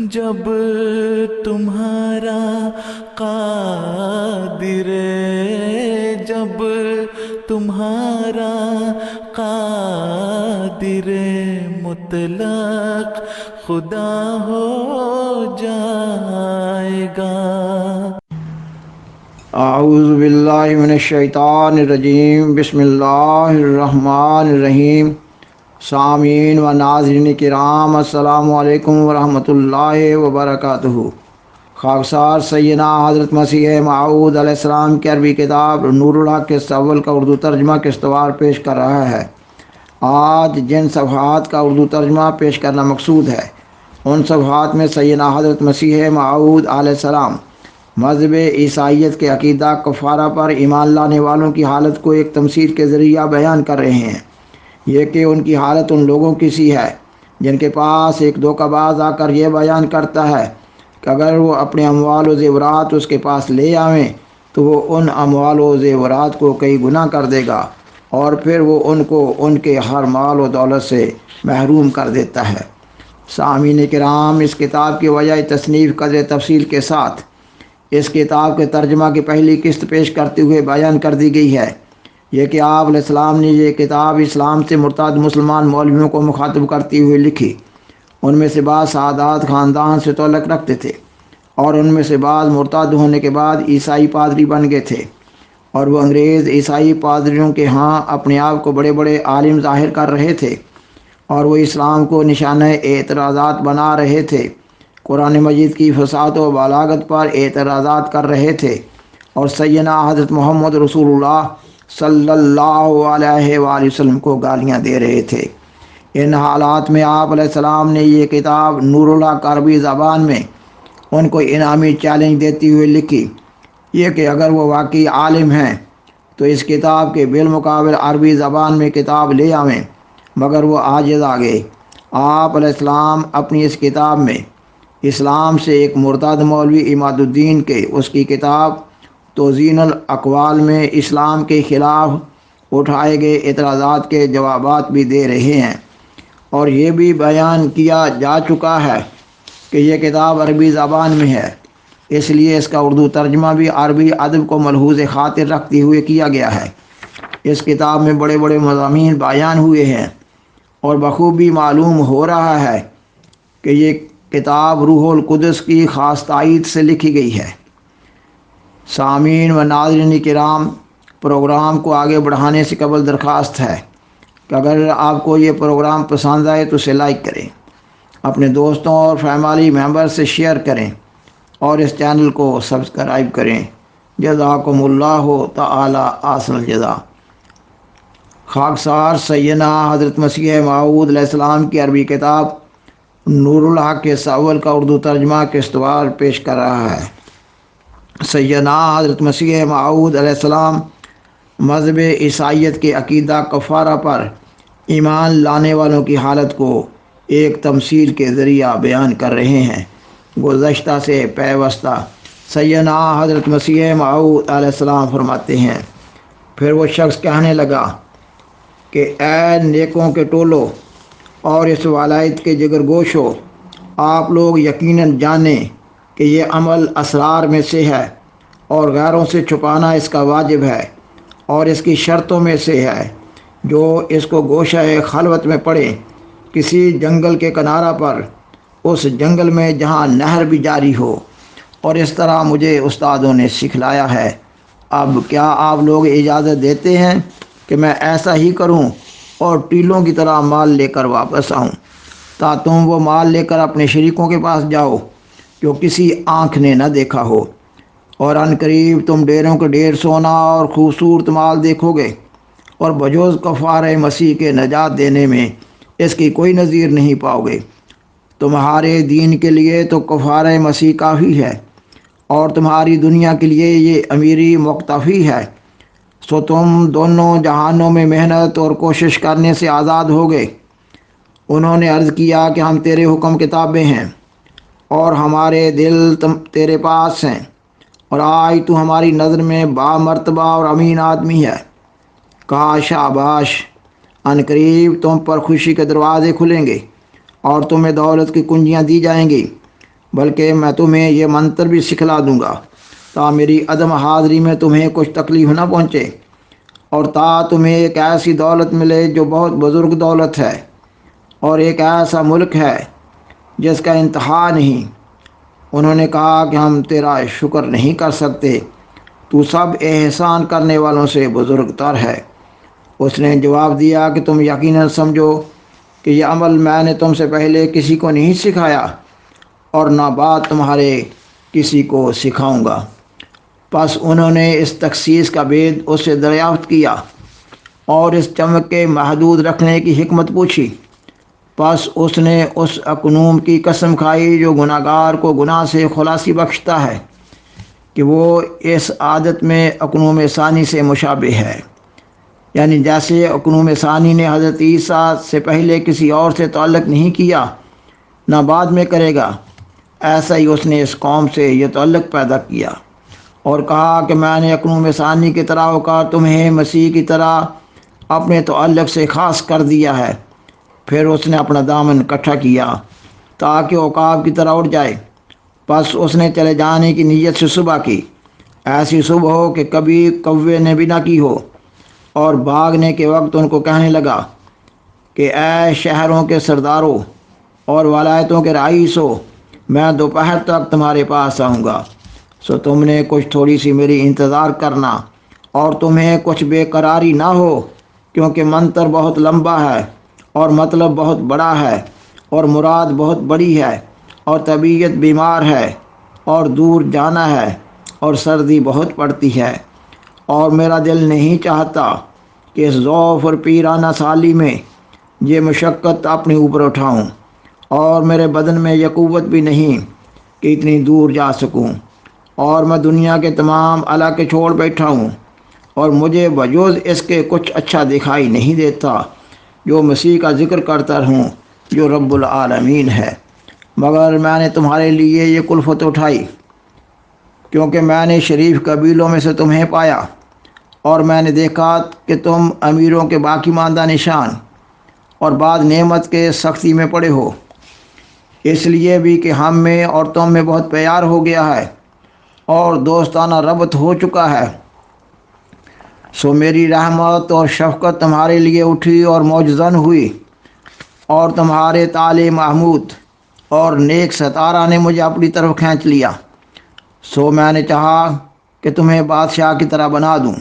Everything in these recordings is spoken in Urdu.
جب تمہارا قادر، جب تمہارا قادر مطلق خدا ہو جائے گا۔ اعوذ باللہ من الشیطان الرجیم، بسم اللہ الرحمن الرحیم۔ سامعین و ناظرین کرام، السلام علیکم ورحمۃ اللہ وبرکاتہ۔ خاکسار سیدنا حضرت مسیح موعود علیہ السلام کی عربی کتاب نور الحق کے اول کا اردو ترجمہ قسطوار پیش کر رہا ہے۔ آج جن صفحات کا اردو ترجمہ پیش کرنا مقصود ہے، ان صفحات میں سیدنا حضرت مسیح موعود علیہ السلام مذہب عیسائیت کے عقیدہ کفارہ پر ایمان لانے والوں کی حالت کو ایک تمثیل کے ذریعہ بیان کر رہے ہیں۔ یہ کہ ان کی حالت ان لوگوں کی سی ہے جن کے پاس ایک دھوکہ باز آ کر یہ بیان کرتا ہے کہ اگر وہ اپنے اموال و زیورات اس کے پاس لے آویں تو وہ ان اموال و زیورات کو کئی گنا کر دے گا، اور پھر وہ ان کو ان کے ہر مال و دولت سے محروم کر دیتا ہے۔ سامعین کرام، اس کتاب کی وجہ تصنیف قدر تفصیل کے ساتھ اس کتاب کے ترجمہ کی پہلی قسط پیش کرتے ہوئے بیان کر دی گئی ہے۔ یہ کہ آپ علیہ السلام نے یہ کتاب اسلام سے مرتد مسلمان مولویوں کو مخاطب کرتے ہوئے لکھی۔ ان میں سے بعض سعادات خاندان سے تعلق رکھتے تھے، اور ان میں سے بعض مرتد ہونے کے بعد عیسائی پادری بن گئے تھے، اور وہ انگریز عیسائی پادریوں کے ہاں اپنے آپ کو بڑے بڑے عالم ظاہر کر رہے تھے، اور وہ اسلام کو نشانہ اعتراضات بنا رہے تھے، قرآن مجید کی فصاحت و بلاغت پر اعتراضات کر رہے تھے، اور سیدنا حضرت محمد رسول اللہ صلی اللہ علیہ وآلہ وسلم کو گالیاں دے رہے تھے۔ ان حالات میں آپ علیہ السلام نے یہ کتاب نور الحق عربی زبان میں ان کو انعامی چیلنج دیتی ہوئے لکھی، یہ کہ اگر وہ واقعی عالم ہیں تو اس کتاب کے بالمقابل عربی زبان میں کتاب لے آویں، مگر وہ عاجز آ گئے۔ آپ علیہ السلام اپنی اس کتاب میں اسلام سے ایک مرتد مولوی عماد الدین کے اس کی کتاب توزین الاقوال میں اسلام کے خلاف اٹھائے گئے اعتراضات کے جوابات بھی دے رہے ہیں، اور یہ بھی بیان کیا جا چکا ہے کہ یہ کتاب عربی زبان میں ہے، اس لیے اس کا اردو ترجمہ بھی عربی ادب کو ملحوظ خاطر رکھتے ہوئے کیا گیا ہے۔ اس کتاب میں بڑے بڑے مضامین بیان ہوئے ہیں، اور بخوبی معلوم ہو رہا ہے کہ یہ کتاب روح القدس کی خاص تائید سے لکھی گئی ہے۔ سامعین و ناظرین کرام، پروگرام کو آگے بڑھانے سے قبل درخواست ہے کہ اگر آپ کو یہ پروگرام پسند آئے تو اسے لائک کریں، اپنے دوستوں اور فیملی ممبر سے شیئر کریں، اور اس چینل کو سبسکرائب کریں۔ جزاکم اللہ تعالی احسن الجزا۔ خاکسار سیدنا حضرت مسیح موعود علیہ السلام کی عربی کتاب نور الحق کے اول کا اردو ترجمہ قسطوار پیش کر رہا ہے۔ سیدنا حضرت مسیح موعود علیہ السلام مذہب عیسائیت کے عقیدہ کفارہ پر ایمان لانے والوں کی حالت کو ایک تمثیل کے ذریعہ بیان کر رہے ہیں۔ گزشتہ سے پیوستہ سیدنا حضرت مسیح موعود علیہ السلام فرماتے ہیں، پھر وہ شخص کہنے لگا کہ اے نیکوں کے ٹولو اور اس ولایت کے جگر گوشو، آپ لوگ یقیناً جانیں کہ یہ عمل اسرار میں سے ہے، اور غیروں سے چھپانا اس کا واجب ہے، اور اس کی شرطوں میں سے ہے۔ جو اس کو گوشہ خلوت میں پڑھے، کسی جنگل کے کنارہ پر، اس جنگل میں جہاں نہر بھی جاری ہو، اور اس طرح مجھے استادوں نے سکھلایا ہے۔ اب کیا آپ لوگ اجازت دیتے ہیں کہ میں ایسا ہی کروں اور ٹیلوں کی طرح مال لے کر واپس آؤں، تا تم وہ مال لے کر اپنے شریکوں کے پاس جاؤ جو کسی آنکھ نے نہ دیکھا ہو، اور ان قریب تم ڈیروں کے ڈیر سونا اور خوبصورت مال دیکھو گے، اور بجوز کفارہ مسیح کے نجات دینے میں اس کی کوئی نظیر نہیں پاؤ گے۔ تمہارے دین کے لیے تو کفارہ مسیح کافی ہے، اور تمہاری دنیا کے لیے یہ امیری مقتفی ہے، سو تم دونوں جہانوں میں محنت اور کوشش کرنے سے آزاد ہوگے۔ انہوں نے عرض کیا کہ ہم تیرے حکم کتابیں ہیں، اور ہمارے دل تیرے پاس ہیں، اور آج تو ہماری نظر میں با مرتبہ اور امین آدمی ہے۔ کہا شاباش، ان قریب تم پر خوشی کے دروازے کھلیں گے، اور تمہیں دولت کی کنجیاں دی جائیں گی۔ بلکہ میں تمہیں یہ منتر بھی سکھلا دوں گا تا میری عدم حاضری میں تمہیں کچھ تکلیف نہ پہنچے، اور تا تمہیں ایک ایسی دولت ملے جو بہت بزرگ دولت ہے، اور ایک ایسا ملک ہے جس کا انتہا نہیں۔ انہوں نے کہا کہ ہم تیرا شکر نہیں کر سکتے، تو سب احسان کرنے والوں سے بزرگ تر ہے۔ اس نے جواب دیا کہ تم یقیناً سمجھو کہ یہ عمل میں نے تم سے پہلے کسی کو نہیں سکھایا، اور نہ بعد تمہارے کسی کو سکھاؤں گا۔ پس انہوں نے اس تخصیص کا بید اس سے دریافت کیا اور اس چمک کے محدود رکھنے کی حکمت پوچھی۔ پس اس نے اس اکنوم کی قسم کھائی جو گناہ گار کو گناہ سے خلاصی بخشتا ہے کہ وہ اس عادت میں اکنوم ثانی سے مشابہ ہے، یعنی جیسے اکنوم ثانی نے حضرت عیسیٰ سے پہلے کسی اور سے تعلق نہیں کیا نہ بعد میں کرے گا، ایسا ہی اس نے اس قوم سے یہ تعلق پیدا کیا اور کہا کہ میں نے اکنوم ثانی کی طرح اوقات تمہیں مسیح کی طرح اپنے تعلق سے خاص کر دیا ہے۔ پھر اس نے اپنا دامن اکٹھا کیا تاکہ عقاب کی طرح اڑ جائے۔ پس اس نے چلے جانے کی نیت سے صبح کی، ایسی صبح ہو کہ کبھی کوے نے بھی نہ کی ہو، اور بھاگنے کے وقت ان کو کہنے لگا کہ اے شہروں کے سرداروں اور ولایتوں کے رئیسوں، میں دوپہر تک تمہارے پاس آؤں گا، سو تم نے کچھ تھوڑی سی میری انتظار کرنا، اور تمہیں کچھ بے قراری نہ ہو، کیونکہ منتر بہت لمبا ہے اور مطلب بہت بڑا ہے اور مراد بہت بڑی ہے، اور طبیعت بیمار ہے اور دور جانا ہے اور سردی بہت پڑتی ہے، اور میرا دل نہیں چاہتا کہ اس ضعف اور پیرانہ سالی میں یہ مشقت اپنے اوپر اٹھاؤں، اور میرے بدن میں یہ قوت بھی نہیں کہ اتنی دور جا سکوں، اور میں دنیا کے تمام علاقے چھوڑ بیٹھا ہوں، اور مجھے بجوز اس کے کچھ اچھا دکھائی نہیں دیتا جو مسیح کا ذکر کرتا رہوں جو رب العالمین ہے، مگر میں نے تمہارے لیے یہ کلفت اٹھائی کیونکہ میں نے شریف قبیلوں میں سے تمہیں پایا، اور میں نے دیکھا کہ تم امیروں کے باقی ماندہ نشان اور بعد نعمت کے سختی میں پڑے ہو، اس لیے بھی کہ ہم میں اور تم میں بہت پیار ہو گیا ہے اور دوستانہ ربط ہو چکا ہے، سو میری رحمت اور شفقت تمہارے لیے اٹھی اور موجزن ہوئی، اور تمہارے تالے محمود اور نیک ستارہ نے مجھے اپنی طرف کھینچ لیا، سو میں نے چاہا کہ تمہیں بادشاہ کی طرح بنا دوں،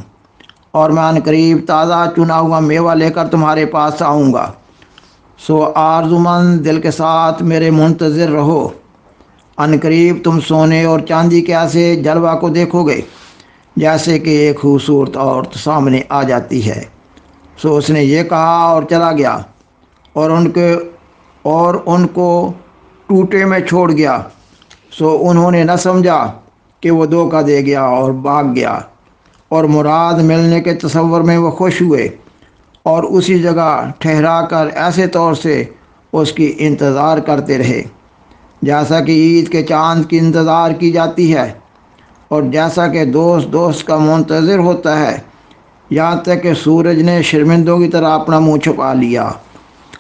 اور میں ان قریب تازہ چنا ہوا میوہ لے کر تمہارے پاس آؤں گا، سو آرزومند دل کے ساتھ میرے منتظر رہو۔ ان قریب تم سونے اور چاندی کے ایسے جلوہ کو دیکھو گے جیسے کہ ایک خوبصورت عورت سامنے آ جاتی ہے۔ سو اس نے یہ کہا اور چلا گیا، اور ان کو ٹوٹے میں چھوڑ گیا، سو انہوں نے نہ سمجھا کہ وہ دھوکہ دے گیا اور بھاگ گیا، اور مراد ملنے کے تصور میں وہ خوش ہوئے، اور اسی جگہ ٹھہرا کر ایسے طور سے اس کی انتظار کرتے رہے جیسا کہ عید کے چاند کی انتظار کی جاتی ہے، اور جیسا کہ دوست کا منتظر ہوتا ہے، یہاں تک کہ سورج نے شرمندوں کی طرح اپنا منہ چھپا لیا،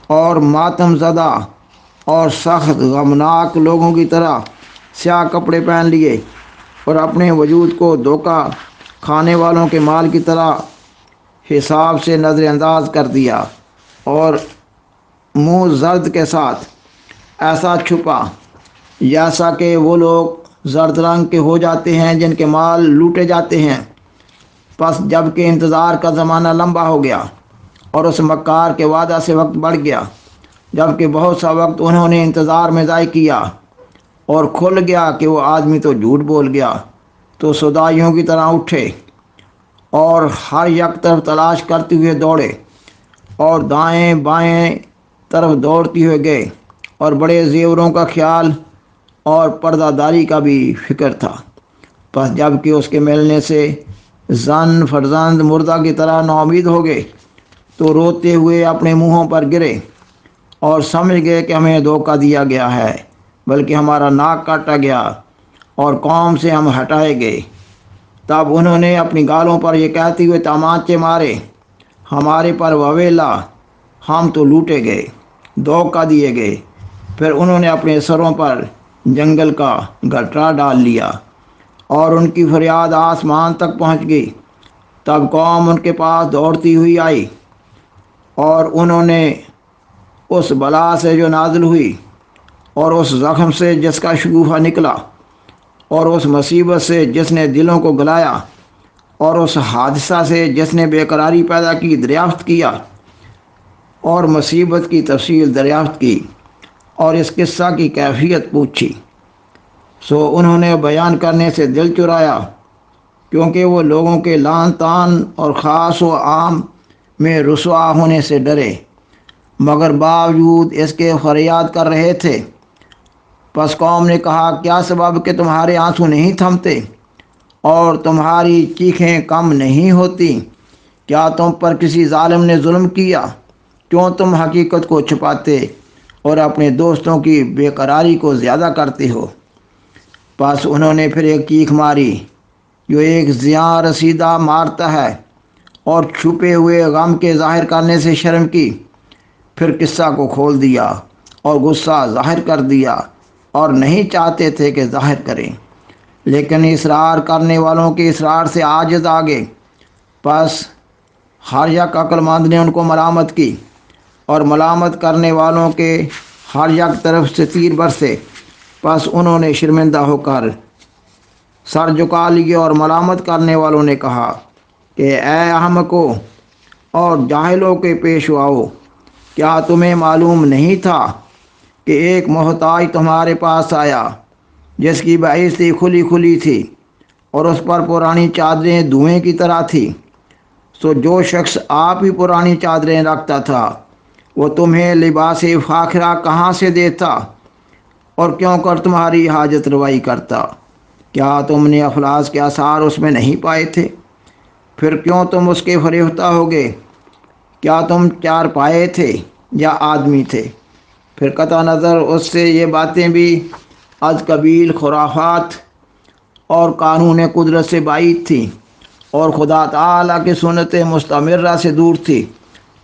اور ماتم زدہ اور سخت غمناک لوگوں کی طرح سیاہ کپڑے پہن لیے، اور اپنے وجود کو دھوکہ کھانے والوں کے مال کی طرح حساب سے نظر انداز کر دیا، اور منہ زرد کے ساتھ ایسا چھپا جیسا کہ وہ لوگ زرد رنگ کے ہو جاتے ہیں جن کے مال لوٹے جاتے ہیں۔ پس جب کہ انتظار کا زمانہ لمبا ہو گیا اور اس مکار کے وعدہ سے وقت بڑھ گیا، جب کہ بہت سا وقت انہوں نے انتظار میں ضائع کیا اور کھل گیا کہ وہ آدمی تو جھوٹ بول گیا، تو سودائیوں کی طرح اٹھے اور ہر یک طرف تلاش کرتے ہوئے دوڑے، اور دائیں بائیں طرف دوڑتے ہوئے گئے، اور بڑے زیوروں کا خیال اور پردہ داری کا بھی فکر تھا۔ پس جب کہ اس کے ملنے سے زن فرزند مردہ کی طرح ناامید ہو گئے، تو روتے ہوئے اپنے منہوں پر گرے اور سمجھ گئے کہ ہمیں دھوکہ دیا گیا ہے، بلکہ ہمارا ناک کاٹا گیا اور قوم سے ہم ہٹائے گئے۔ تب انہوں نے اپنی گالوں پر یہ کہتے ہوئے تمانچے مارے، ہمارے پر وویلا، ہم تو لوٹے گئے، دھوکہ دیے گئے۔ پھر انہوں نے اپنے سروں پر جنگل کا گٹرا ڈال لیا اور ان کی فریاد آسمان تک پہنچ گئی۔ تب قوم ان کے پاس دوڑتی ہوئی آئی اور انہوں نے اس بلا سے جو نازل ہوئی اور اس زخم سے جس کا شگوفہ نکلا اور اس مصیبت سے جس نے دلوں کو گلایا اور اس حادثہ سے جس نے بے قراری پیدا کی دریافت کیا اور مصیبت کی تفصیل دریافت کی اور اس قصہ کی کیفیت پوچھی۔ سو انہوں نے بیان کرنے سے دل چرایا، کیونکہ وہ لوگوں کے لعن طعن اور خاص و عام میں رسوا ہونے سے ڈرے، مگر باوجود اس کے فریاد کر رہے تھے۔ پس قوم نے کہا، کیا سبب کہ تمہارے آنسو نہیں تھمتے اور تمہاری چیخیں کم نہیں ہوتی؟ کیا تم پر کسی ظالم نے ظلم کیا؟ کیوں تم حقیقت کو چھپاتے اور اپنے دوستوں کی بے قراری کو زیادہ کرتے ہو؟ پس انہوں نے پھر ایک چیخ ماری جو ایک زیاں رسیدہ مارتا ہے، اور چھپے ہوئے غم کے ظاہر کرنے سے شرم کی۔ پھر قصہ کو کھول دیا اور غصہ ظاہر کر دیا، اور نہیں چاہتے تھے کہ ظاہر کریں، لیکن اصرار کرنے والوں کے اصرار سے عاجز آ گئے۔ پس ہر یک عقل مند نے ان کو ملامت کی، اور ملامت کرنے والوں کے ہر یک طرف سے تیر برسے۔ پس انہوں نے شرمندہ ہو کر سر جھکا لیے، اور ملامت کرنے والوں نے کہا کہ اے احمقو اور جاہلوں کے پیشواؤ، کیا تمہیں معلوم نہیں تھا کہ ایک محتاج تمہارے پاس آیا جس کی بعیثی کھلی کھلی تھی اور اس پر پرانی چادریں دھوئیں کی طرح تھی؟ سو جو شخص آپ ہی پرانی چادریں رکھتا تھا وہ تمہیں لباس فاخرہ کہاں سے دیتا اور کیوں کر تمہاری حاجت روائی کرتا؟ کیا تم نے افلاس کے آثار اس میں نہیں پائے تھے؟ پھر کیوں تم اس کے فریفتہ ہو گئے؟ کیا تم چار پائے تھے یا آدمی تھے؟ پھر قطع نظر اس سے یہ باتیں بھی از قبیل خرافات اور قانون قدرت سے بعید تھیں اور خدا تعالیٰ کی سنت مستمرہ سے دور تھی۔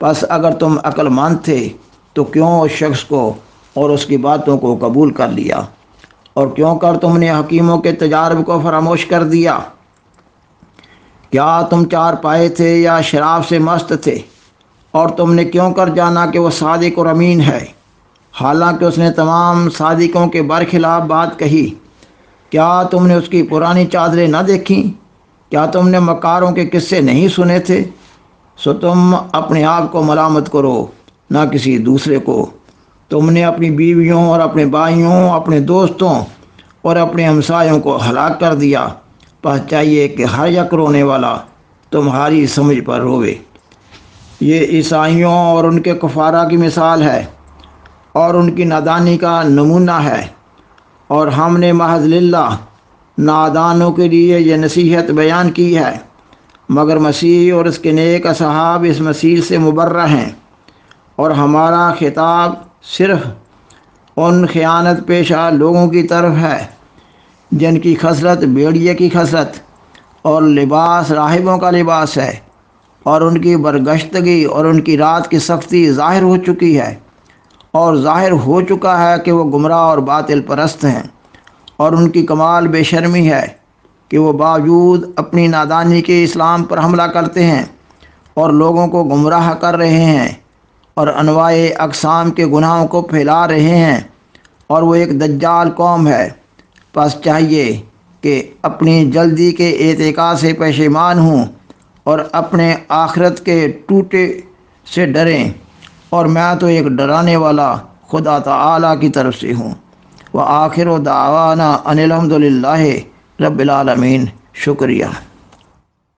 پس اگر تم عقل مند تھے تو کیوں اس شخص کو اور اس کی باتوں کو قبول کر لیا، اور کیوں کر تم نے حکیموں کے تجارب کو فراموش کر دیا؟ کیا تم چار پائے تھے یا شراب سے مست تھے، اور تم نے کیوں کر جانا کہ وہ صادق اور امین ہے، حالانکہ اس نے تمام صادقوں کے برخلاف بات کہی؟ کیا تم نے اس کی پرانی چادریں نہ دیکھیں؟ کیا تم نے مکاروں کے قصے نہیں سنے تھے؟ سو تم اپنے آپ کو ملامت کرو، نہ کسی دوسرے کو۔ تم نے اپنی بیویوں اور اپنے بھائیوں، اپنے دوستوں اور اپنے ہمسایوں کو ہلاک کر دیا۔ پس چاہیے کہ ہر یک رونے والا تمہاری سمجھ پر روے۔ یہ عیسائیوں اور ان کے کفارہ کی مثال ہے اور ان کی نادانی کا نمونہ ہے، اور ہم نے محض للہ نادانوں کے لیے یہ نصیحت بیان کی ہے، مگر مسیح اور اس کے نیک اصحاب اس مسیح سے مبرہ ہیں، اور ہمارا خطاب صرف ان خیانت پیشہ لوگوں کی طرف ہے جن کی خصلت بھیڑیے کی خصلت اور لباس راہبوں کا لباس ہے، اور ان کی برگشتگی اور ان کی رات کی سختی ظاہر ہو چکی ہے، اور ظاہر ہو چکا ہے کہ وہ گمراہ اور باطل پرست ہیں، اور ان کی کمال بے شرمی ہے کہ وہ باوجود اپنی نادانی کے اسلام پر حملہ کرتے ہیں اور لوگوں کو گمراہ کر رہے ہیں اور انواع اقسام کے گناہوں کو پھیلا رہے ہیں، اور وہ ایک دجال قوم ہے۔ پس چاہیے کہ اپنی جلدی کے اتقاء سے پشیمان ہوں اور اپنے آخرت کے ٹوٹے سے ڈریں، اور میں تو ایک ڈرانے والا خدا تعالیٰ کی طرف سے ہوں۔ وآخر دعوانا ان الحمد للہ رب العالمین۔ شکریہ۔